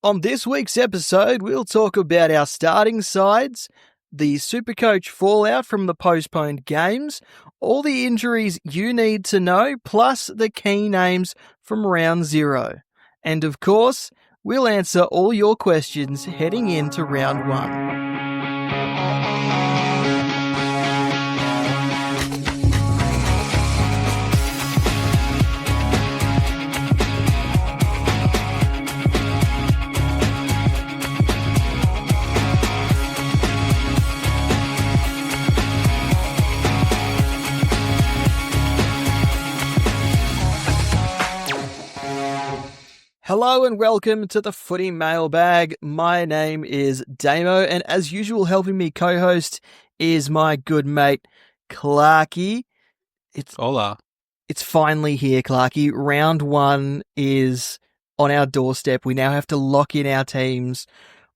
On this week's episode, we'll talk about our starting sides, the SuperCoach fallout from the postponed games, all the injuries you need to know, plus the key names from round 0. And of course, we'll answer all your questions heading into round 1. Hello and welcome to the Footy Mailbag. My name is Damo, and as usual, helping me co-host is my good mate, Clarky. Hola. It's finally here, Clarky. Round 1 is on our doorstep. We now have to lock in our teams.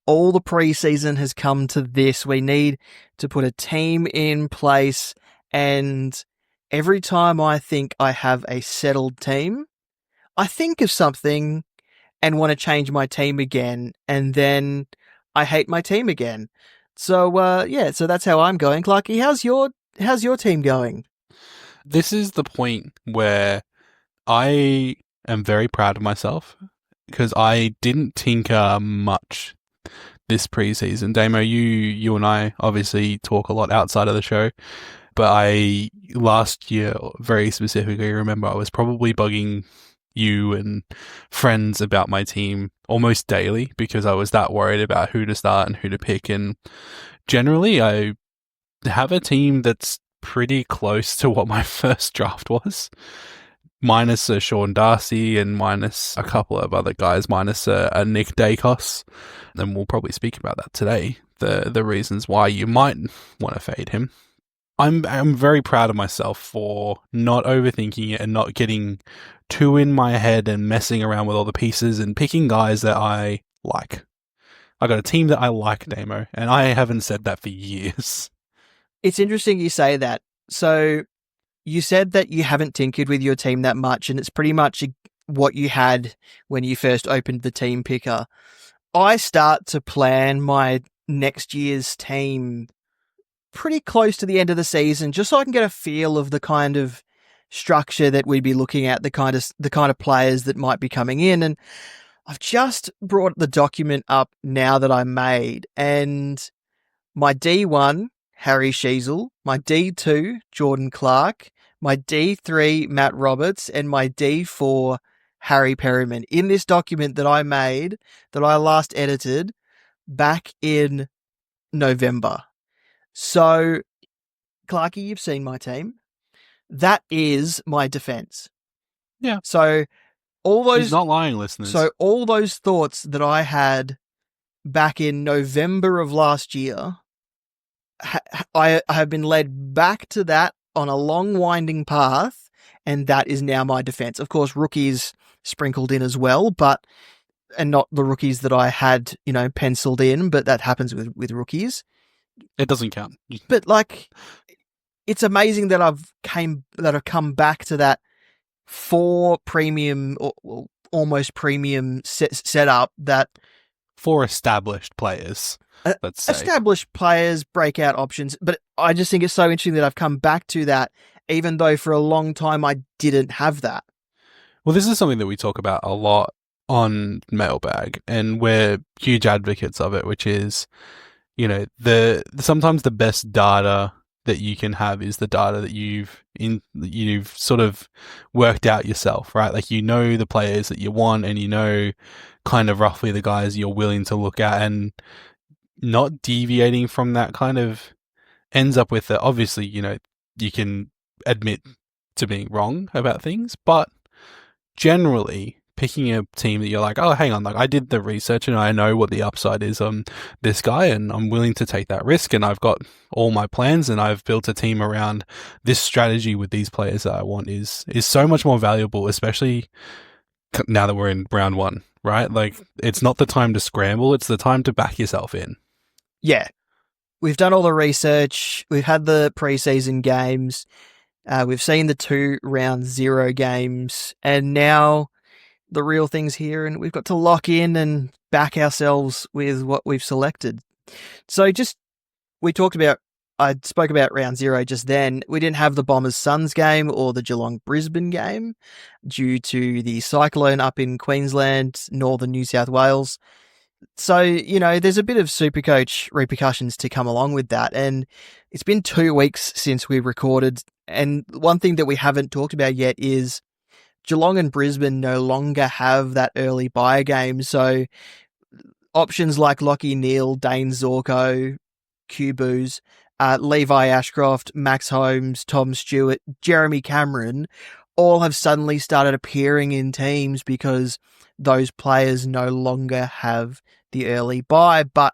All the preseason has come to this. We need to put a team in place, and every time I think I have a settled team, I think of something and want to change my team again, and then I hate my team again. So so that's how I'm going. Clarky, how's your team going? This is the point where I am very proud of myself because I didn't tinker much this preseason. Damo, you and I obviously talk a lot outside of the show, but I last year very specifically remember I was probably bugging you and friends about my team almost daily because I was that worried about who to start and who to pick. And generally, I have a team that's pretty close to what my first draft was, minus a Sean Darcy and minus a couple of other guys, minus a Nick Dacos. And we'll probably speak about that today, the reasons why you might want to fade him. I'm very proud of myself for not overthinking it and not getting too in my head and messing around with all the pieces and picking guys that I like. I got a team that I like, Damo, and I haven't said that for years. It's interesting you say that. So you said that you haven't tinkered with your team that much, and it's pretty much what you had when you first opened the team picker. I start to plan my next year's team pretty close to the end of the season, just so I can get a feel of the kind of structure that we'd be looking at, the kind of players that might be coming in. And I've just brought the document up now that I made, and my D1, Harry Sheasel, my D2, Jordan Clark, my D3, Matt Roberts, and my D4, Harry Perryman, in this document that I made, that I last edited back in November. So, Clarky, you've seen my team. That is my defense. Yeah. So He's not lying, listeners. So all those thoughts that I had back in November of last year, I have been led back to that on a long winding path, and that is now my defense. Of course, rookies sprinkled in as well, and not the rookies that I had, penciled in, but that happens with rookies. It doesn't count. But it's amazing that I've come back to that 4 premium or almost premium setup, that 4 established players, let's say. Established players, breakout options. But I just think it's so interesting that I've come back to that, even though for a long time I didn't have that. Well, this is something that we talk about a lot on Mailbag, and we're huge advocates of it, which is, sometimes the best data that you can have is the data that you've sort of worked out yourself, right? Like, the players that you want, and kind of roughly the guys you're willing to look at, and not deviating from that kind of ends up with it. Obviously, you can admit to being wrong about things, but generally picking a team that you're like, oh, hang on, I did the research and I know what the upside is on this guy, and I'm willing to take that risk, and I've got all my plans, and I've built a team around this strategy with these players that I want is so much more valuable, especially now that we're in round 1, right? Like, it's not the time to scramble, it's the time to back yourself in. Yeah. We've done all the research. We've had the preseason games. We've seen the 2 round 0 games, and now the real things here, and we've got to lock in and back ourselves with what we've selected. So I spoke about round zero just then. We didn't have the Bombers Suns game or the Geelong Brisbane game due to the cyclone up in Queensland, northern New South Wales. So, there's a bit of SuperCoach repercussions to come along with that. And it's been 2 weeks since we recorded. And one thing that we haven't talked about yet is Geelong and Brisbane no longer have that early bye game. So options like Lockie Neal, Dane Zorko, Q-Boos, Levi Ashcroft, Max Holmes, Tom Stewart, Jeremy Cameron all have suddenly started appearing in teams because those players no longer have the early bye. But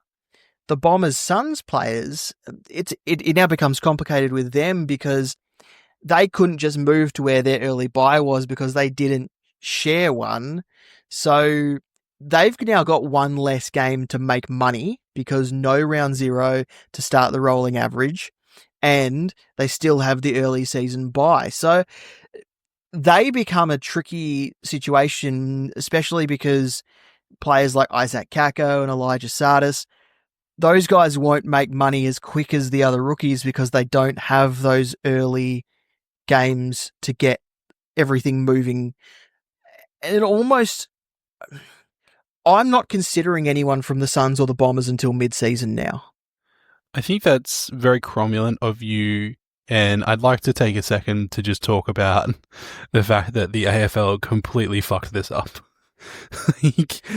the Bombers Suns players, it now becomes complicated with them because they couldn't just move to where their early bye was because they didn't share one. So they've now got one less game to make money because no round zero to start the rolling average, and they still have the early season bye. So they become a tricky situation, especially because players like Isaac Kako and Elijah Sardis, those guys won't make money as quick as the other rookies because they don't have those early games to get everything moving. And I'm not considering anyone from the Suns or the Bombers until mid-season now. I think that's very cromulent of you, and I'd like to take a second to just talk about the fact that the AFL completely fucked this up.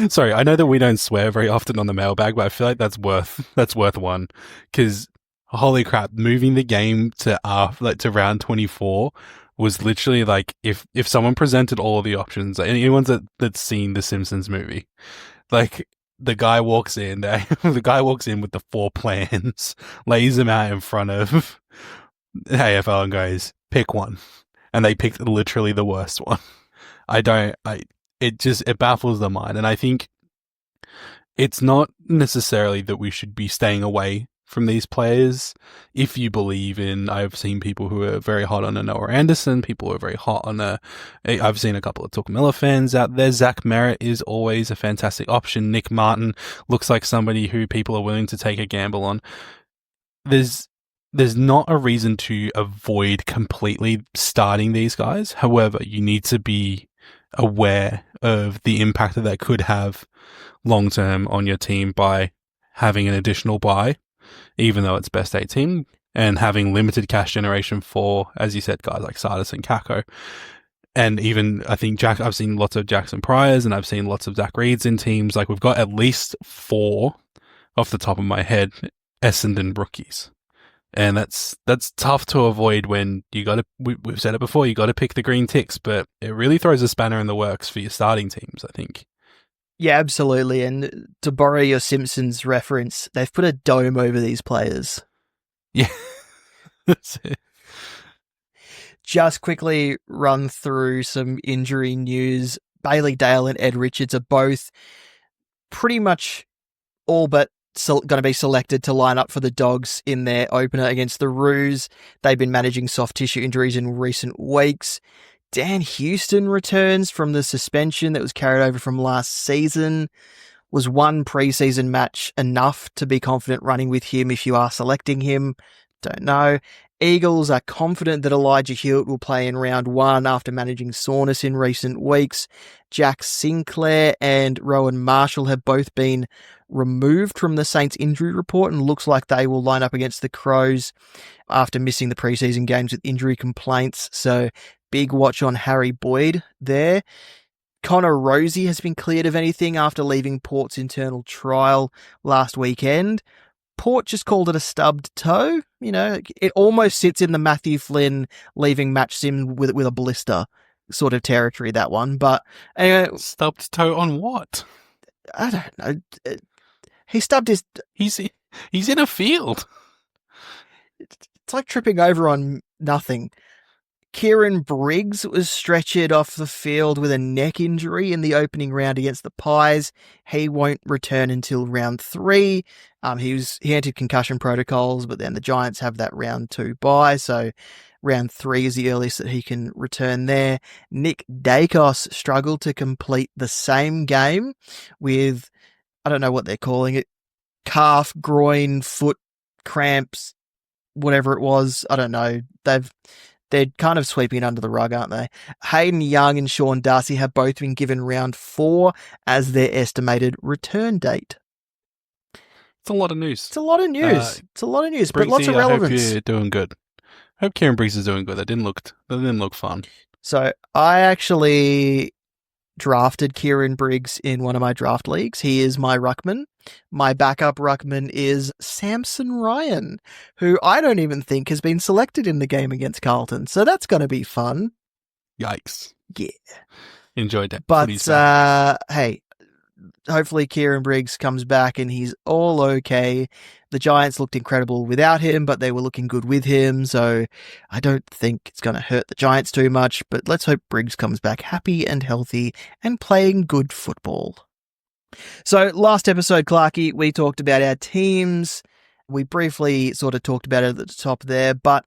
Sorry, I know that we don't swear very often on the mailbag, but I feel like that's worth one, because holy crap, moving the game to round 24 was literally like if someone presented all of the options. Anyone that's seen the Simpsons movie, like the guy walks in with the 4 plans, lays them out in front of AFL and goes, pick one, and they picked literally the worst one. It baffles the mind, and I think it's not necessarily that we should be staying away from these players. If you believe in, I've seen people who are very hot on a Noah Anderson, people who are very hot on I've seen a couple of Took Miller fans out there. Zach Merritt is always a fantastic option. Nick Martin looks like somebody who people are willing to take a gamble on. There's not a reason to avoid completely starting these guys. However, you need to be aware of the impact that could have long term on your team by having an additional bye, even though it's best 18, and having limited cash generation for, as you said, guys like Sardis and Kako. And even, I think, I've seen lots of Jackson Pryors and I've seen lots of Zach Reeds in teams. Like, we've got at least 4, off the top of my head, Essendon rookies. And that's tough to avoid when we've said it before, you got to pick the green ticks, but it really throws a spanner in the works for your starting teams, I think. Yeah, absolutely. And to borrow your Simpsons reference, they've put a dome over these players. Yeah. That's it. Just quickly run through some injury news. Bailey Dale and Ed Richards are both pretty much all but going to be selected to line up for the Dogs in their opener against the Roos. They've been managing soft tissue injuries in recent weeks. Dan Houston returns from the suspension that was carried over from last season. Was one preseason match enough to be confident running with him if you are selecting him? Don't know. Eagles are confident that Elijah Hewitt will play in round 1 after managing soreness in recent weeks. Jack Sinclair and Rowan Marshall have both been removed from the Saints injury report and looks like they will line up against the Crows after missing the preseason games with injury complaints. So big watch on Harry Boyd there. Connor Rosie has been cleared of anything after leaving Port's internal trial last weekend. Port just called it a stubbed toe. It almost sits in the Matthew Flynn leaving match sim with a blister sort of territory, that one. But anyway, stubbed toe on what? I don't know. He stubbed his... He's in a field. It's like tripping over on nothing. Kieran Briggs was stretchered off the field with a neck injury in the opening round against the Pies. He won't return until round 3. He entered concussion protocols, but then the Giants have that round 2 bye, so round 3 is the earliest that he can return there. Nick Dacos struggled to complete the same game with, I don't know what they're calling it, calf, groin, foot cramps, whatever it was. I don't know. They're kind of sweeping it under the rug, aren't they? Hayden Young and Sean Darcy have both been given round 4 as their estimated return date. It's a lot of news. It's a lot of news. But lots of I hope relevance. you're doing good. I hope Kieran Briggs is doing good. That didn't look fun. So I actually drafted Kieran Briggs in one of my draft leagues. He is my ruckman. My backup ruckman is Samson Ryan, who I don't even think has been selected in the game against Carlton. So that's going to be fun. Yikes. Yeah. Enjoyed that. But hey, hopefully Kieran Briggs comes back and he's all okay. The Giants looked incredible without him, but they were looking good with him. So I don't think it's going to hurt the Giants too much. But let's hope Briggs comes back happy and healthy and playing good football. So last episode, Clarky, we talked about our teams. We briefly sort of talked about it at the top there. But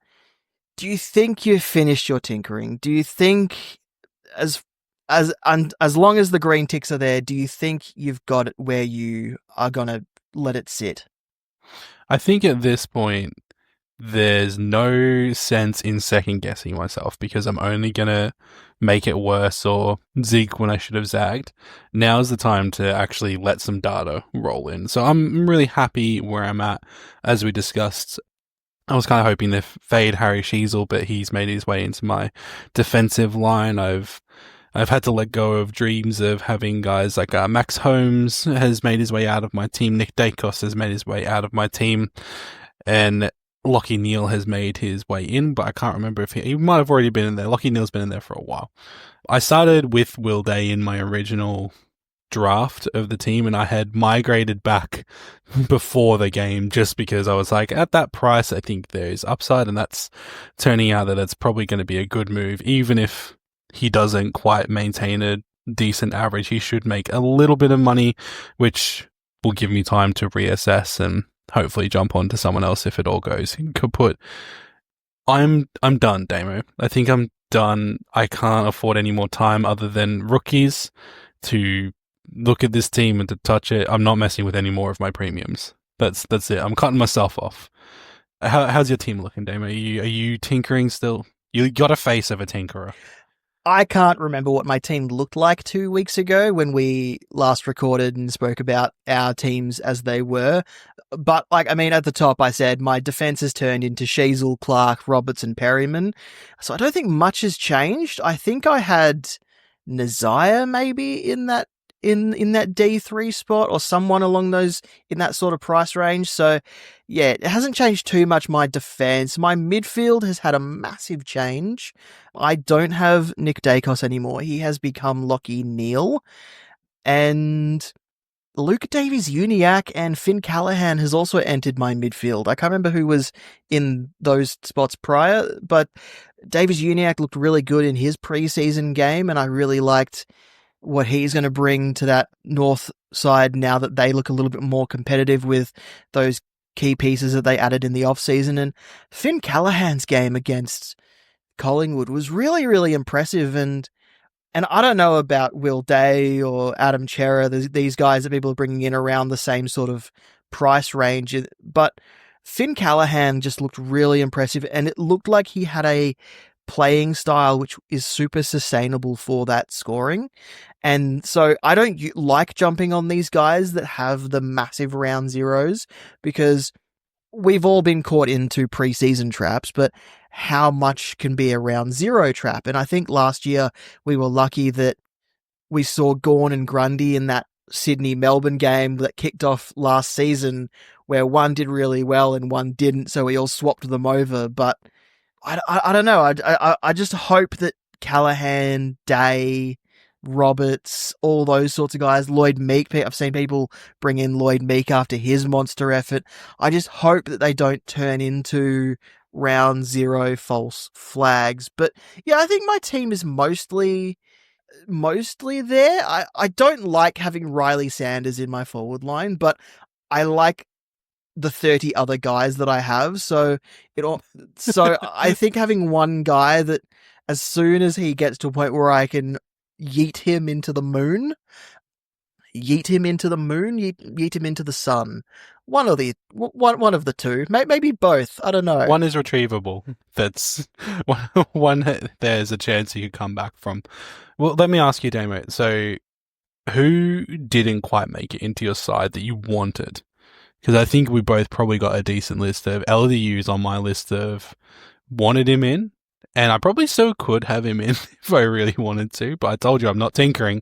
do you think you've finished your tinkering? Do you think as long as the green ticks are there, do you think you've got it where you are going to let it sit? I think at this point, there's no sense in second guessing myself because I'm only going to make it worse or zig when I should have zagged. Now's the time to actually let some data roll in. So I'm really happy where I'm at. As we discussed, I was kind of hoping to fade Harry Sheasel, but he's made his way into my defensive line. I've had to let go of dreams of having guys like Max Holmes has made his way out of my team. Nick Dacos has made his way out of my team. And Lockie Neal has made his way in, but I can't remember if he might have already been in there. Lockie Neal's been in there for a while. I started with Will Day in my original draft of the team, and I had migrated back before the game just because I was like, at that price, I think there's upside, and that's turning out that it's probably going to be a good move, even if he doesn't quite maintain a decent average. He should make a little bit of money, which will give me time to reassess and hopefully jump on to someone else if it all goes kaput. I'm done, Damo. I think I'm done. I can't afford any more time other than rookies to look at this team and to touch it. I'm not messing with any more of my premiums. That's it. I'm cutting myself off. How's your team looking, Damo? Are you tinkering still? You got a face of a tinkerer. I can't remember what my team looked like 2 weeks ago when we last recorded and spoke about our teams as they were. But, at the top, I said my defense has turned into Sheasel, Clark, Roberts, and Perryman. So I don't think much has changed. I think I had Nazaya maybe in that D3 spot or someone along those in that sort of price range. So yeah, it hasn't changed too much. My defense, my midfield has had a massive change. I don't have Nick Dacos anymore. He has become Lockie Neal, and Luke Davies-Uniacke and Finn Callahan has also entered my midfield. I can't remember who was in those spots prior, but Davies-Uniacke looked really good in his preseason game, and I really liked what he's going to bring to that north side now that they look a little bit more competitive with those key pieces that they added in the off-season. And Finn Callahan's game against Collingwood was really, really impressive. And I don't know about Will Day or Adam Chera, these guys that people are bringing in around the same sort of price range, but Finn Callahan just looked really impressive, and it looked like he had a playing style which is super sustainable for that scoring. And so I don't like jumping on these guys that have the massive round zeros, because we've all been caught into preseason traps, but how much can be a round zero trap? And I think last year we were lucky that we saw Gawn and Grundy in that Sydney-Melbourne game that kicked off last season, where one did really well and one didn't, so we all swapped them over. But I don't know. I just hope that Callahan, Day, Roberts, all those sorts of guys, Lloyd Meek, I've seen people bring in Lloyd Meek after his monster effort. I just hope that they don't turn into round zero false flags. But yeah, I think my team is mostly there. I don't like having Riley Sanders in my forward line, but I like the 30 other guys that I have. So I think having one guy that as soon as he gets to a point where I can yeet him into the moon, yeet him into the moon, yeet him into the sun. One of the two, maybe both. I don't know. One is retrievable. That's one. There's a chance you could come back from. Well, let me ask you, Damo. So, who didn't quite make it into your side that you wanted? Because I think we both probably got a decent list of LDUs on my list of wanted him in, and I probably still could have him in if I really wanted to. But I told you I'm not tinkering.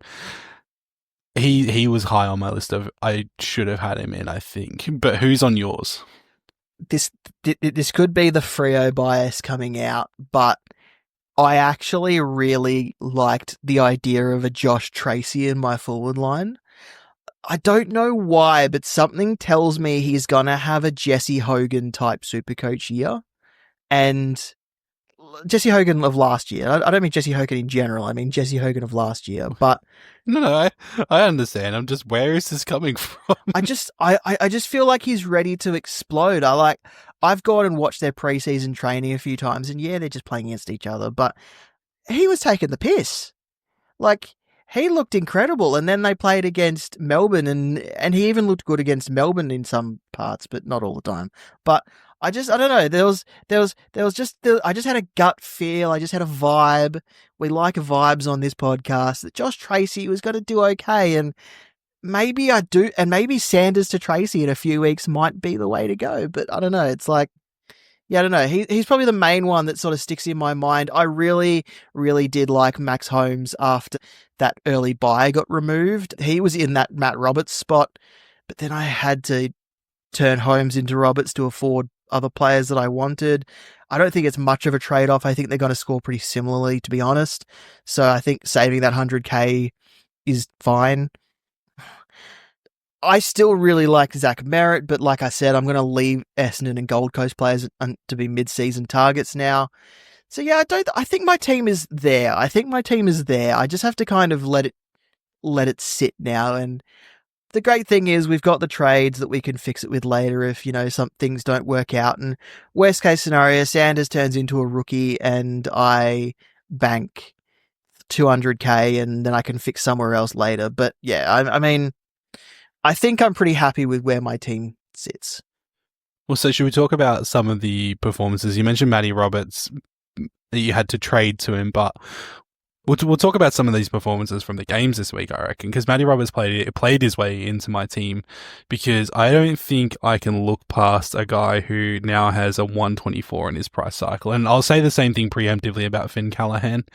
He was high on my list of I should have had him in, I think. But who's on yours? This could be the Freo bias coming out, but I actually really liked the idea of a Josh Tracy in my forward line. I don't know why, but something tells me he's going to have a Jesse Hogan type Supercoach year. And Jesse Hogan of last year. I don't mean Jesse Hogan in general. I mean Jesse Hogan of last year. But no, I understand. I'm just, where is this coming from? I just feel like he's ready to explode. I've gone and watched their preseason training a few times, and yeah, they're just playing against each other. But he was taking the piss. Like, he looked incredible, and then they played against Melbourne, and he even looked good against Melbourne in some parts, but not all the time. But I don't know. I just had a gut feel. I just had a vibe. We like vibes on this podcast that Josh Tracy was going to do okay, and maybe I do, and maybe Sanders to Tracy in a few weeks might be the way to go. But I don't know. It's like, yeah, I don't know. He's probably the main one that sort of sticks in my mind. I really, really did like Max Holmes after that early bye got removed. He was in that Matt Roberts spot, but then I had to turn Holmes into Roberts to afford other players that I wanted. I don't think it's much of a trade-off. I think they're going to score pretty similarly, to be honest. So I think saving that 100k is fine. I still really like Zach Merritt, but like I said, I'm going to leave Essendon and Gold Coast players to be mid-season targets now. So yeah, I think my team is there. I just have to kind of let it sit now. And the great thing is we've got the trades that we can fix it with later if, some things don't work out. And worst case scenario, Sanders turns into a rookie and I bank 200k and then I can fix somewhere else later. But yeah, I mean, I think I'm pretty happy with where my team sits. Well, so should we talk about some of the performances? You mentioned Matty Roberts, that you had to trade to him, but we'll talk about some of these performances from the games this week, I reckon, because Matty Roberts played his way into my team, because I don't think I can look past a guy who now has a 124 in his price cycle. And I'll say the same thing preemptively about Finn Callaghan.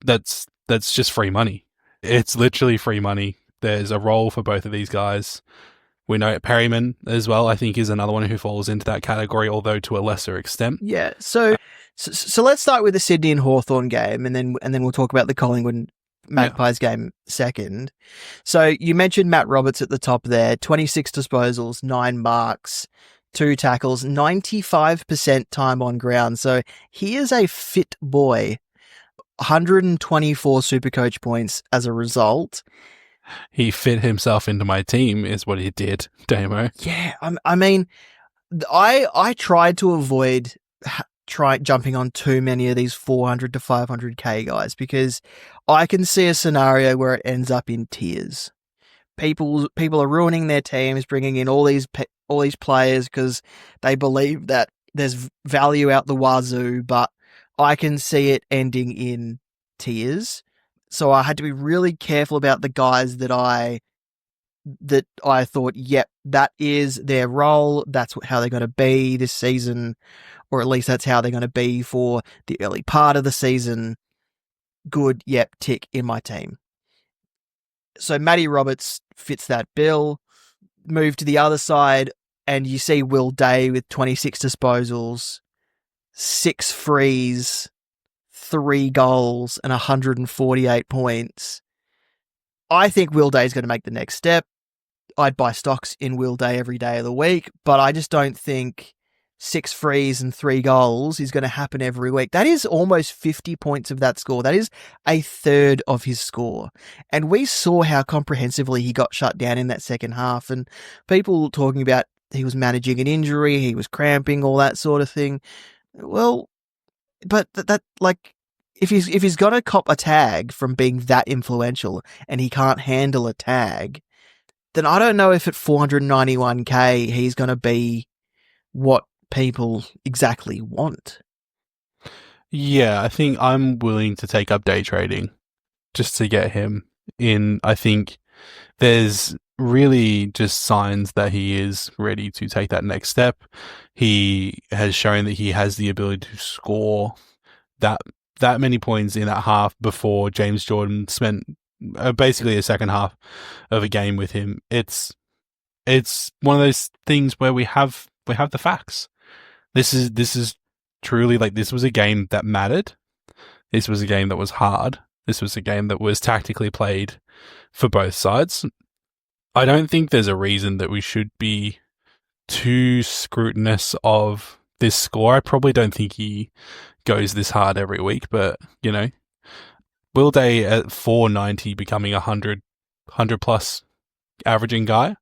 That's just free money. It's literally free money. There's a role for both of these guys. We know Perryman as well, I think, is another one who falls into that category, although to a lesser extent. Yeah, so let's start with the Sydney and Hawthorn game, and then we'll talk about the Collingwood Magpies game second. So you mentioned Matt Roberts at the top there, 26 disposals, 9 marks, 2 tackles, 95% time on ground. So he is a fit boy. 124 Supercoach points as a result. He fit himself into my team is what he did, Damo. Yeah, I mean, I tried to avoid jumping on too many of these 400 to 500k guys because I can see a scenario where it ends up in tears. People are ruining their teams, bringing in all these players because they believe that there's value out the wazoo, but I can see it ending in tears. So I had to be really careful about the guys that I thought, yep, that is their role. That's how they're going to be this season, or at least that's how they're going to be for the early part of the season. Good, yep, tick in my team. So Matty Roberts fits that bill. Move to the other side, and you see Will Day with 26 disposals, 6 frees, 3 goals, and 148 points. I think Will Day is going to make the next step. I'd buy stocks in Will Day every day of the week, but I just don't think 6 frees and 3 goals is going to happen every week. That is almost 50 points of that score. That is a third of his score. And we saw how comprehensively he got shut down in that second half. And people talking about he was managing an injury, he was cramping, all that sort of thing. Well, but that like if he's got to cop a tag from being that influential and he can't handle a tag, then I don't know if at 491k he's going to be what people exactly want. Yeah, I think I'm willing to take up day trading just to get him in. I think there's really just signs that he is ready to take that next step. He has shown that he has the ability to score that many points in that half before James Jordan spent basically a second half of a game with him. It's one of those things where we have the facts. This is truly like, this was a game that mattered. This was a game that was hard. This was a game that was tactically played for both sides. I don't think there's a reason that we should be too scrutinous of this score. I probably don't think he goes this hard every week, but will Day at 490 becoming 100 plus averaging guy?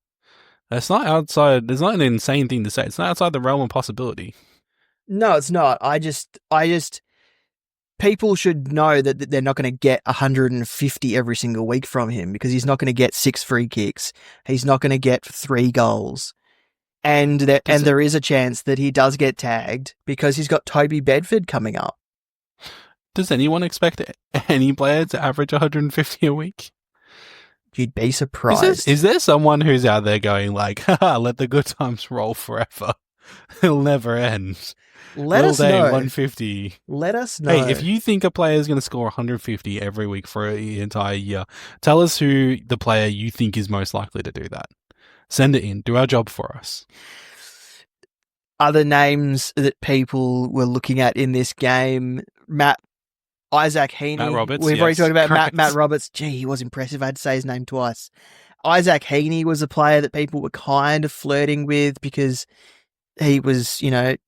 That's not outside. There's not an insane thing to say. It's not outside the realm of possibility. No, it's not. I just people should know that they're not going to get 150 every single week from him, because he's not going to get 6 free kicks. He's not going to get 3 goals. And there is a chance that he does get tagged because he's got Toby Bedford coming up. Does anyone expect any player to average 150 a week? You'd be surprised. Is there someone who's out there going like, haha, let the good times roll forever? It'll never end. Let us know. 150. Let us know. Hey, if you think a player is going to score 150 every week for the entire year, tell us who the player you think is most likely to do that. Send it in. Do our job for us. Other names that people were looking at in this game, Isaac Heaney. Matt Roberts. We've already talked about Matt Roberts. Gee, he was impressive. I had to say his name twice. Isaac Heaney was a player that people were kind of flirting with because he was,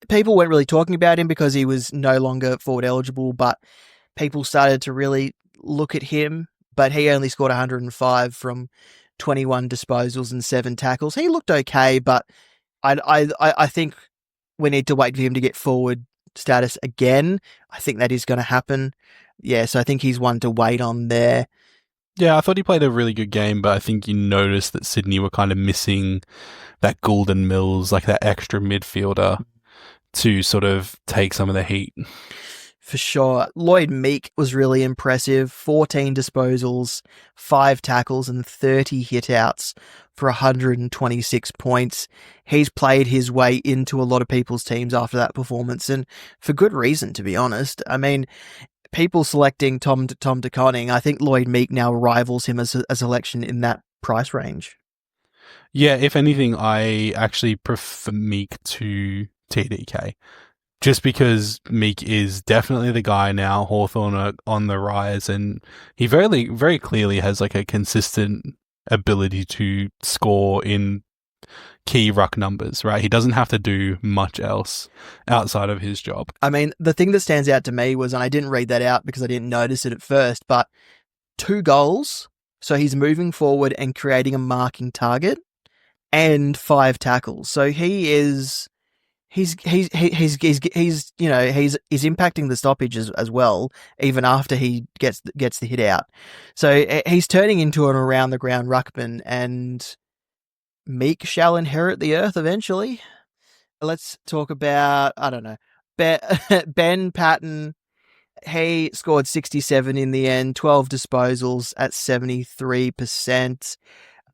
people weren't really talking about him because he was no longer forward eligible, but people started to really look at him. But he only scored 105 from 21 disposals and 7 tackles. He looked okay, but I think we need to wait for him to get forward status again. I think that is going to happen. Yeah, so I think he's one to wait on there. Yeah, I thought he played a really good game, but I think you noticed that Sydney were kind of missing that Goulden Mills, like that extra midfielder to sort of take some of the heat. For sure. Lloyd Meek was really impressive. 14 disposals, 5 tackles and 30 hit-outs for 126 points. He's played his way into a lot of people's teams after that performance, and for good reason, to be honest. I mean, people selecting Tom de Koning, I think Lloyd Meek now rivals him as a selection in that price range. Yeah, if anything, I actually prefer Meek to TDK. Just because Meek is definitely the guy now, Hawthorn are on the rise, and he very, very clearly has like a consistent ability to score in key ruck numbers, right? He doesn't have to do much else outside of his job. I mean, the thing that stands out to me was, and I didn't read that out because I didn't notice it at first, but 2 goals, so he's moving forward and creating a marking target, and 5 tackles. So he's impacting the stoppage as well, even after he gets the hit out. So he's turning into an around the ground ruckman, and Meek shall inherit the earth eventually. Let's talk about, I don't know, Ben Patton. He scored 67 in the end, 12 disposals at 73%.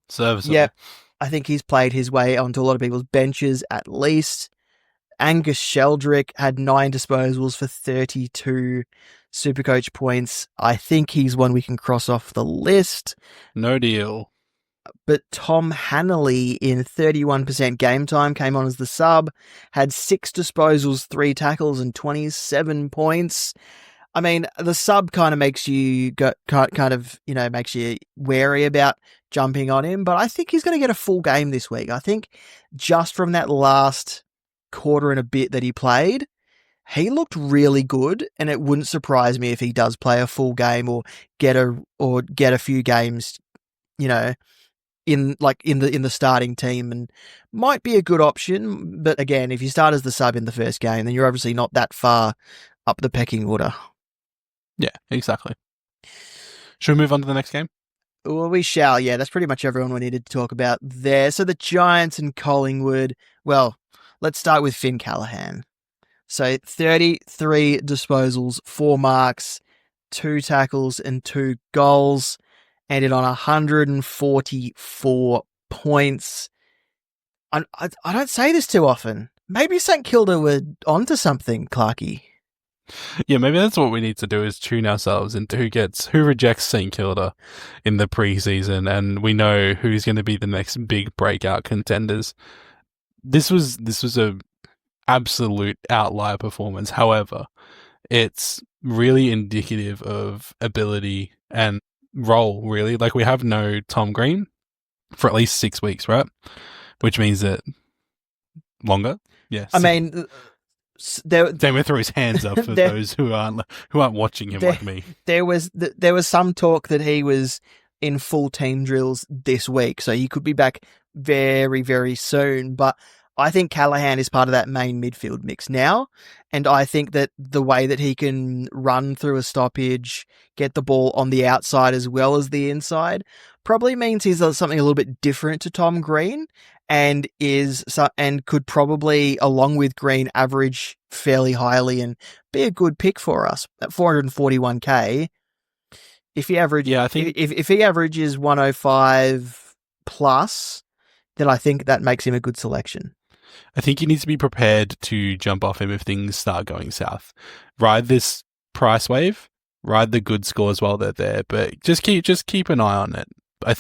Serviceable. Yep. I think he's played his way onto a lot of people's benches at least. Angus Sheldrick had 9 disposals for 32 SuperCoach points. I think he's one we can cross off the list. No deal. But Tom Hanley in 31% game time came on as the sub, had 6 disposals, 3 tackles and 27 points. I mean, the sub kind of makes you makes you wary about jumping on him, but I think he's going to get a full game this week. I think just from that last quarter and a bit that he played, he looked really good, and it wouldn't surprise me if he does play a full game or get a few games, in the starting team and might be a good option. But again, if you start as the sub in the first game, then you're obviously not that far up the pecking order. Yeah, exactly. Should we move on to the next game? Well, we shall. Yeah, that's pretty much everyone we needed to talk about there. So the Giants and Collingwood. Well, let's start with Finn Callaghan. So 33 disposals, 4 marks, 2 tackles, and 2 goals. Ended on 144 points. I don't say this too often. Maybe St Kilda were onto something, Clarky. Yeah, maybe that's what we need to do is tune ourselves into who rejects St Kilda in the preseason, and we know who's going to be the next big breakout contenders. This was a absolute outlier performance. However, it's really indicative of ability and role, really. Like, we have no Tom Green for at least 6 weeks, right? Which means that longer. Yes. I mean, Damo threw his hands up for those who aren't watching him like me. There was some talk that he was in full team drills this week, so he could be back very, very soon. But I think Callaghan is part of that main midfield mix now, and I think that the way that he can run through a stoppage, get the ball on the outside as well as the inside, probably means he's something a little bit different to Tom Green, and could probably, along with Green, average fairly highly and be a good pick for us at 441k. If he if he averages 105 plus, then I think that makes him a good selection. I think you need to be prepared to jump off him if things start going south. Ride this price wave, ride the good scores while they're there, but just keep an eye on it. I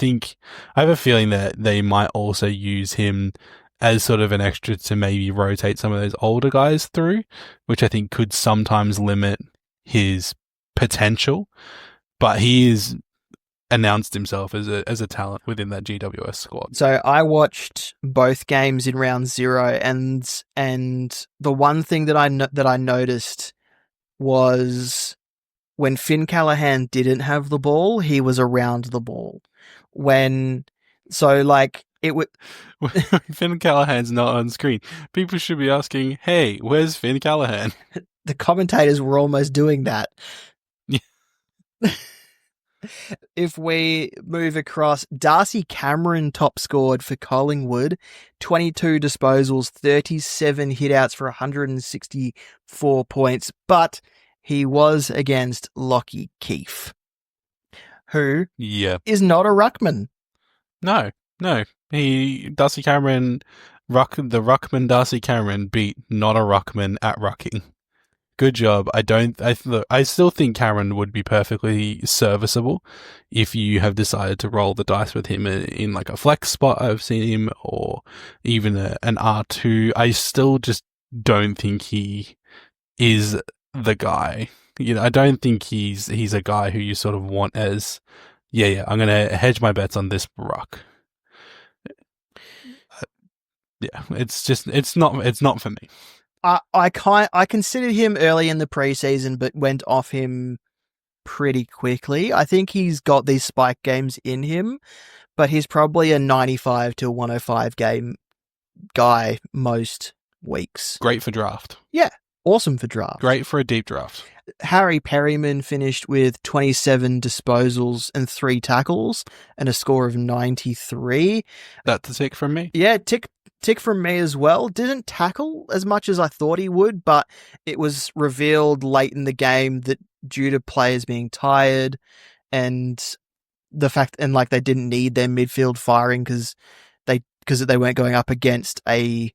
have a feeling that they might also use him as sort of an extra to maybe rotate some of those older guys through, which I think could sometimes limit his potential. But he is announced himself as a talent within that GWS squad. So I watched both games in round 0, and the one thing that I noticed was when Finn Callaghan didn't have the ball, he was around the ball. Finn Callahan's not on screen, people should be asking, "Hey, where's Finn Callaghan?" The commentators were almost doing that. Yeah. If we move across, Darcy Cameron top scored for Collingwood, 22 disposals, 37 hitouts for 164 points, but he was against Lockie Keefe, who is not a ruckman. No. Darcy Cameron, the ruckman Darcy Cameron beat not a ruckman at rucking. Good job. I still think Cameron would be perfectly serviceable if you have decided to roll the dice with him in like a flex spot. I've seen him, or even an R2. I still just don't think he is the guy. I don't think he's a guy who you sort of want as, I'm going to hedge my bets on this ruck. It's not for me. I considered him early in the preseason, but went off him pretty quickly. I think he's got these spike games in him, but he's probably a 95 to 105 game guy most weeks. Great for draft. Yeah, awesome for draft. Great for a deep draft. Harry Perryman finished with 27 disposals and 3 tackles and a score of 93. That's a tick from me. Yeah, tick from me as well. Didn't tackle as much as I thought he would, but it was revealed late in the game that due to players being tired and the fact, and like they didn't need their midfield firing because they weren't going up against a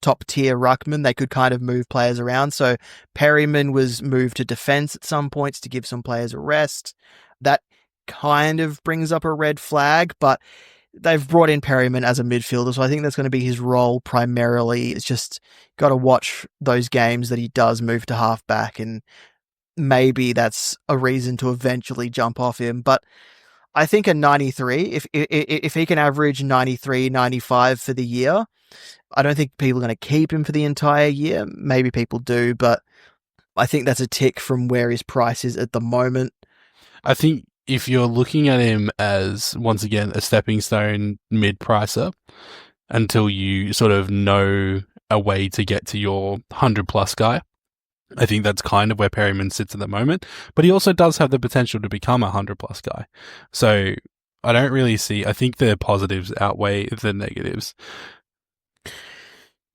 top tier ruckman, they could kind of move players around. So Perryman was moved to defense at some points to give some players a rest. That kind of brings up a red flag, but they've brought in Perryman as a midfielder, so I think that's going to be his role primarily. It's just got to watch those games that he does move to halfback, and maybe that's a reason to eventually jump off him. But I think a 93, if he can average 93, 95 for the year, I don't think people are going to keep him for the entire year. Maybe people do, but I think that's a tick from where his price is at the moment. I think if you're looking at him as, once again, a stepping stone mid-pricer until you sort of know a way to get to your 100-plus guy, I think that's kind of where Perryman sits at the moment. But he also does have the potential to become a 100-plus guy. So I don't really see... I think the positives outweigh the negatives.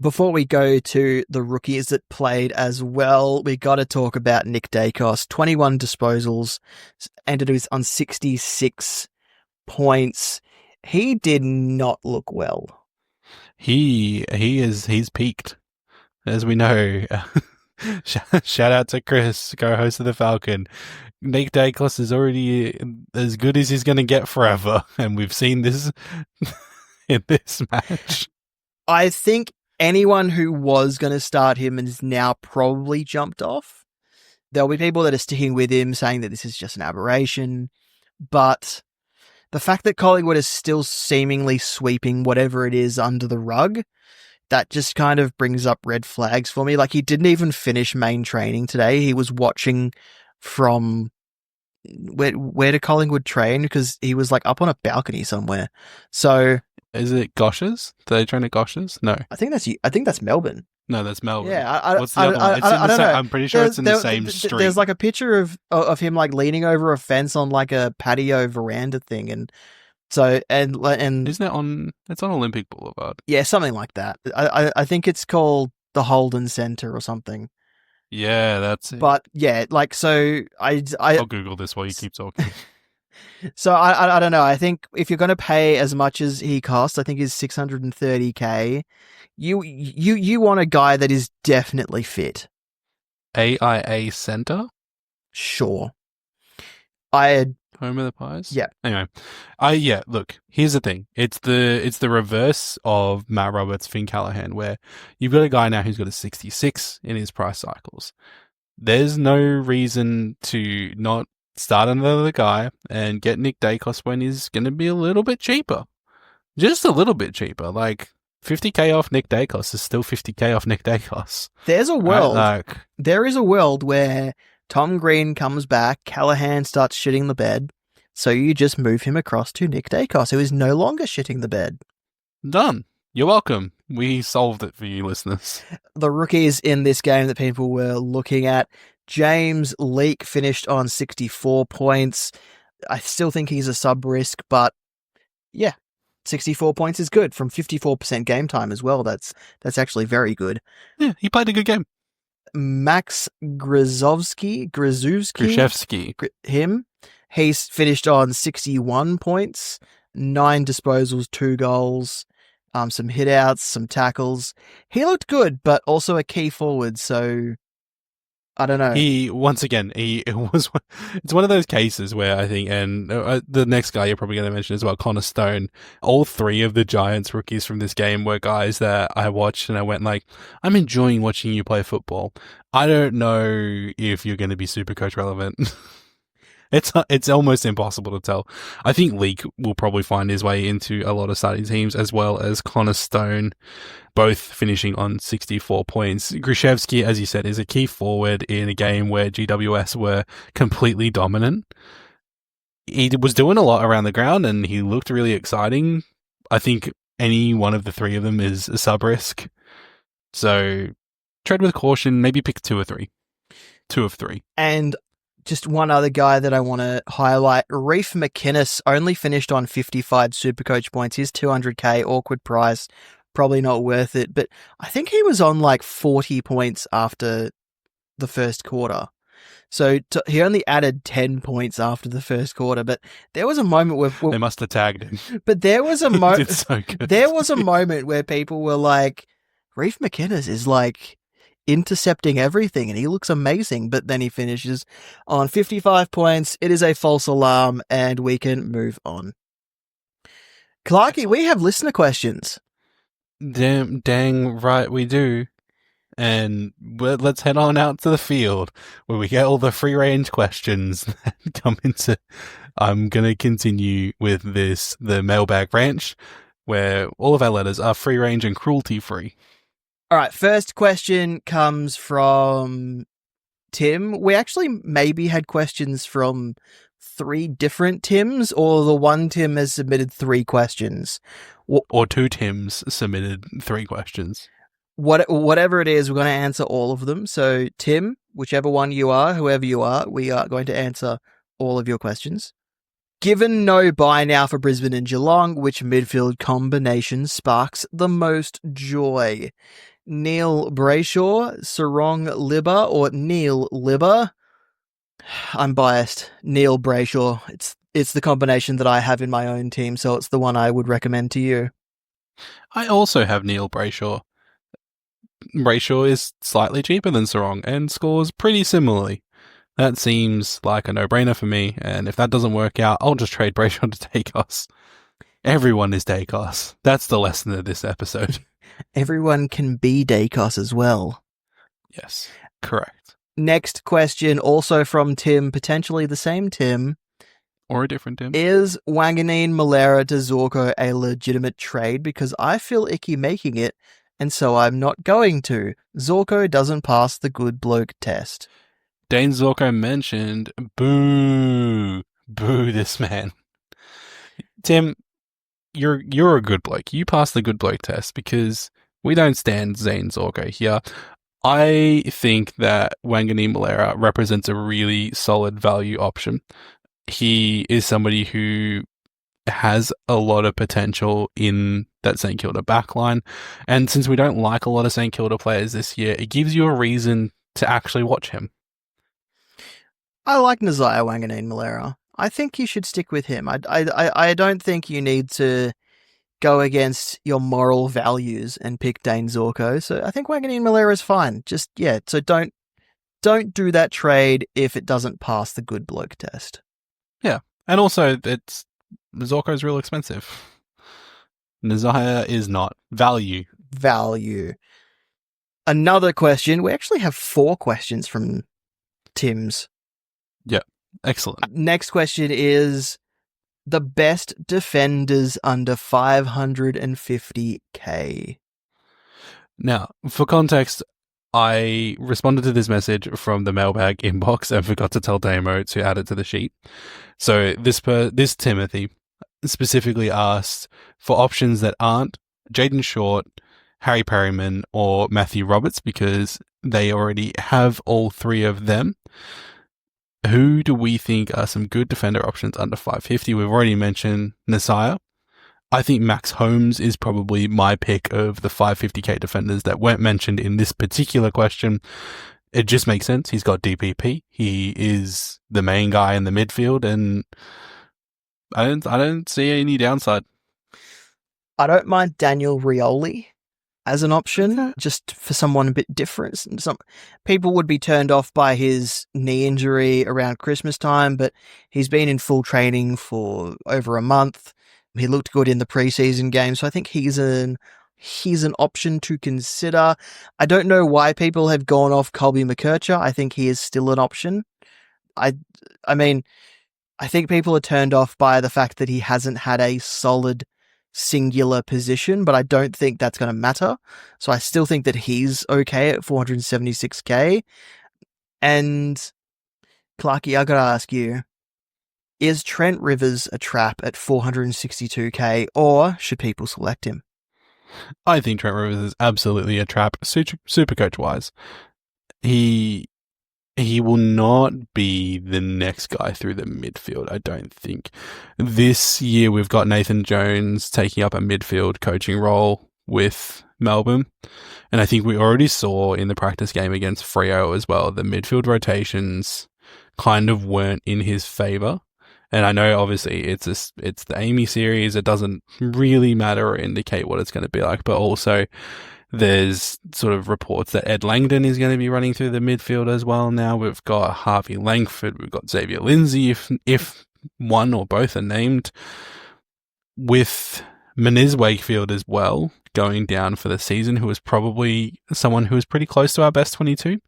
Before we go to the rookies that played as well, we got to talk about Nick Dacos. 21 disposals, ended on 66 points. He did not look well. He's peaked, as we know. Shout out to Chris, co-host of the Falcon. Nick Dacos is already as good as he's going to get forever, and we've seen this in this match. I think anyone who was going to start him is now probably jumped off. There'll be people that are sticking with him saying that this is just an aberration, but the fact that Collingwood is still seemingly sweeping whatever it is under the rug, that just kind of brings up red flags for me. Like, he didn't even finish main training today. He was watching from where did Collingwood train? Because he was like up on a balcony somewhere. So is it Gosh's? Do they train at Gosh's? No, I think that's Melbourne. No, that's Melbourne. Yeah, what's the other one? I don't know. I'm pretty sure it's in the same street. There's like a picture of him like leaning over a fence on like a patio veranda thing, and so and isn't it on? It's on Olympic Boulevard. Yeah, something like that. I think it's called the Holden Centre or something. Yeah, that's it. But yeah, like, so I'll Google this while you keep talking. So I don't know. I think if you're going to pay as much as he costs, I think he's $630K. You want a guy that is definitely fit. AIA Centre? Sure. Home of the Pies? Yeah. Anyway. Look, here's the thing. It's the reverse of Matt Roberts, Finn Callahan, where you've got a guy now who's got a 66 in his price cycles. There's no reason to not start another guy and get Nick Dacos when he's going to be a little bit cheaper. Just a little bit cheaper. Like, 50K off Nick Dacos is still 50K off Nick Dacos. There's a world. There is a world where Tom Green comes back, Callahan starts shitting the bed, so you just move him across to Nick Dacos, who is no longer shitting the bed. Done. You're welcome. We solved it for you listeners. The rookies in this game that people were looking at, James Leake finished on 64 points. I still think he's a sub-risk, but yeah, 64 points is good from 54% game time as well. That's actually very good. Yeah, he played a good game. Max Grzyzewski, he's finished on 61 points, 9 disposals, 2 goals, some hitouts, some tackles. He looked good, but also a key forward, so I don't know. It's one of those cases where I think, and the next guy you're probably going to mention as well, Connor Stone, all 3 of the Giants rookies from this game were guys that I watched and I went like, I'm enjoying watching you play football. I don't know if you're going to be SuperCoach relevant. It's almost impossible to tell. I think Leake will probably find his way into a lot of starting teams, as well as Connor Stone, both finishing on 64 points. Grzyzewski, as you said, is a key forward in a game where GWS were completely dominant. He was doing a lot around the ground and he looked really exciting. I think any one of the 3 of them is a sub-risk. So tread with caution, maybe pick 2 or 3. 2 of 3. And just one other guy that I want to highlight, Reef McInnes only finished on 55 SuperCoach points. His 200K, awkward price, probably not worth it. But I think he was on like 40 points after the first quarter. So he only added 10 points after the first quarter. But there was a moment where they must have tagged him. But there was a moment. So good. There was a moment where people were like, Reef McInnes is like intercepting everything and he looks amazing, but then he finishes on 55 points. It is a false alarm and we can move on. Clarky, we have listener questions. Dang right we do. And let's head on out to the field where we get all the free range questions that come into. I'm going to continue with the mailbag ranch where all of our letters are free range and cruelty free. All right, first question comes from Tim. We actually maybe had questions from 3 different Tims, or the one Tim has submitted 3 questions? Or 2 Tims submitted 3 questions. Whatever it is, we're going to answer all of them. So, Tim, whichever one you are, whoever you are, we are going to answer all of your questions. Given no bye now for Brisbane and Geelong, which midfield combination sparks the most joy? Neil Brayshaw, Sarong Libba, or Neil Libba? I'm biased. Neil Brayshaw. It's the combination that I have in my own team, so it's the one I would recommend to you. I also have Neil Brayshaw. Brayshaw is slightly cheaper than Sarong and scores pretty similarly. That seems like a no-brainer for me, and if that doesn't work out, I'll just trade Brayshaw to Dacos. Everyone is Dacos. That's the lesson of this episode. Everyone can be Dacos as well. Yes, correct. Next question, also from Tim, potentially the same Tim. Or a different Tim. Is Wanganeen Malera to Zorko a legitimate trade? Because I feel icky making it, and so I'm not going to. Zorko doesn't pass the good bloke test. Dane Zorko mentioned, boo this man. Tim, you're a good bloke. You pass the good bloke test because we don't stand Zane Zorko here. I think that Wanganeen Malera represents a really solid value option. He is somebody who has a lot of potential in that St Kilda backline, and since we don't like a lot of St Kilda players this year, it gives you a reason to actually watch him. I like Nazaya Wanganeen Malera. I think you should stick with him. I don't think you need to go against your moral values and pick Dane Zorko. So I think Wanganeen Malera is fine. Just so don't do that trade if it doesn't pass the good bloke test. Yeah, and also Zorko's real expensive. Nazaya is not. Value. Another question. We actually have 4 questions from Tim's. Yeah, excellent. Next question is the best defenders under 550k. Now, for context, I responded to this message from the mailbag inbox and forgot to tell Damo to add it to the sheet. So this Timothy specifically asked for options that aren't Jaden Short, Harry Perryman, or Matthew Roberts because they already have all 3 of them. Who do we think are some good defender options under 550? We've already mentioned Nasaya. I think Max Holmes is probably my pick of the 550k defenders that weren't mentioned in this particular question. It just makes sense. He's got DPP. He is the main guy in the midfield, and I don't see any downside. I don't mind Daniel Rioli as an option, just for someone a bit different. Some people would be turned off by his knee injury around Christmas time, but he's been in full training for over a month. He looked good in the preseason game, so I think he's an option to consider. I don't know why people have gone off Colby McKercher. I think he is still an option. I mean, I think people are turned off by the fact that he hasn't had a solid singular position, but I don't think that's going to matter. So I still think that he's okay at 476k. And Clarky, I got to ask you, is Trent Rivers a trap at 462k, or should people select him? I think Trent Rivers is absolutely a trap, SuperCoach wise. He will not be the next guy through the midfield, I don't think. This year we've got Nathan Jones taking up a midfield coaching role with Melbourne. And I think we already saw in the practice game against Freo as well, the midfield rotations kind of weren't in his favour. And I know obviously it's the Amy series, it doesn't really matter or indicate what it's going to be like, but also there's sort of reports that Ed Langdon is going to be running through the midfield as well now. We've got Harvey Langford, we've got Xavier Lindsay, if one or both are named, with Meniz Wakefield as well going down for the season, who is probably someone who is pretty close to our best 22.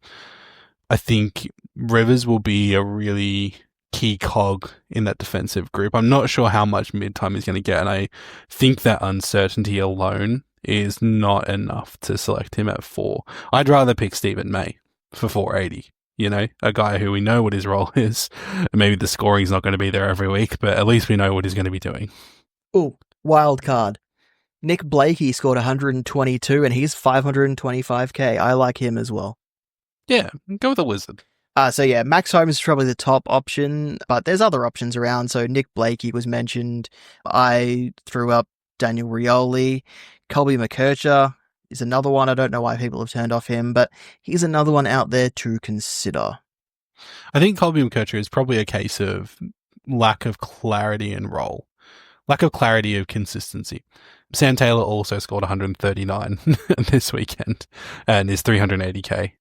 I think Rivers will be a really key cog in that defensive group. I'm not sure how much mid-time he's going to get, and I think that uncertainty alone is not enough to select him at 4. I'd rather pick Stephen May for 480. a guy who we know what his role is. Maybe the scoring's not going to be there every week, but at least we know what he's going to be doing. Oh, wild card. Nick Blakey scored 122 and he's 525k. I like him as well. Yeah, go with the Wizard. So yeah, Max Holmes is probably the top option, but there's other options around. So Nick Blakey was mentioned. I threw up Daniel Rioli. Colby McKercher is another one. I don't know why people have turned off him, but he's another one out there to consider. I think Colby McKercher is probably a case of lack of clarity and role. Lack of clarity of consistency. Sam Taylor also scored 139 this weekend and is 380k.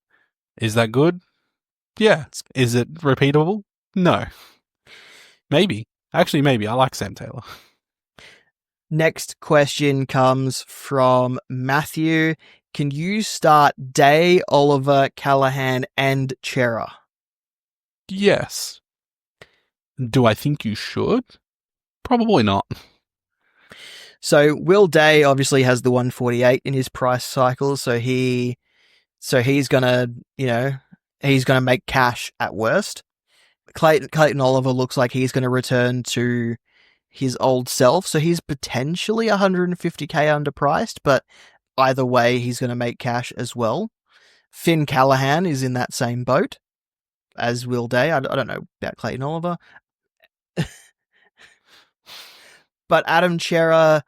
Is that good? Yeah. Is it repeatable? No. Maybe. Actually, maybe. I like Sam Taylor. Next question comes from Matthew. Can you start Day, Oliver, Callahan, and Chera? Yes. Do I think you should? Probably not. So Will Day obviously has the 148 in his price cycle, so he's gonna, he's gonna make cash at worst. Clayton Oliver looks like he's gonna return to his old self, so he's potentially 150k underpriced, but either way, he's gonna make cash as well. Finn Callahan is in that same boat as Will Day. I don't know about Clayton Oliver. But Adam Chera,